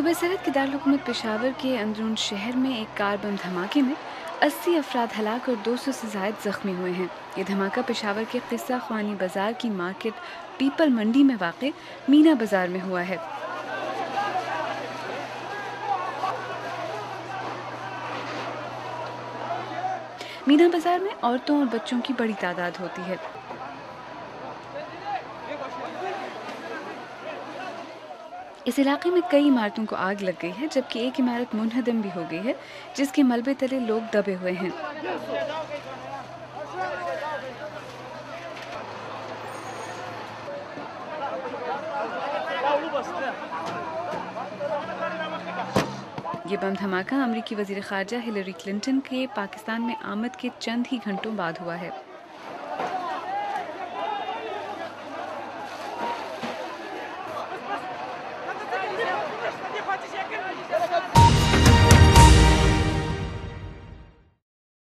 सूबे सरहद के दारकूमत पेशावर के अंदरून शहर में एक कार बम धमाके में 80 अफराद हलाक और 200 से जायद जख्मी हुए हैं। ये धमाका पेशावर के किस्सा ख्वानी बाजार की मार्केट पीपल मंडी में वाक़ मीना बाजार में हुआ है। मीना बाजार में औरतों और बच्चों की बड़ी तादाद होती है। इस इलाके में कई इमारतों को आग लग गई है, जबकि एक इमारत मुनहदम भी हो गई है, जिसके मलबे तले लोग दबे हुए हैं। ये बम धमाका अमरीकी वज़ीर ख़ारजा हिलरी क्लिंटन के पाकिस्तान में आमद के चंद ही घंटों बाद हुआ है।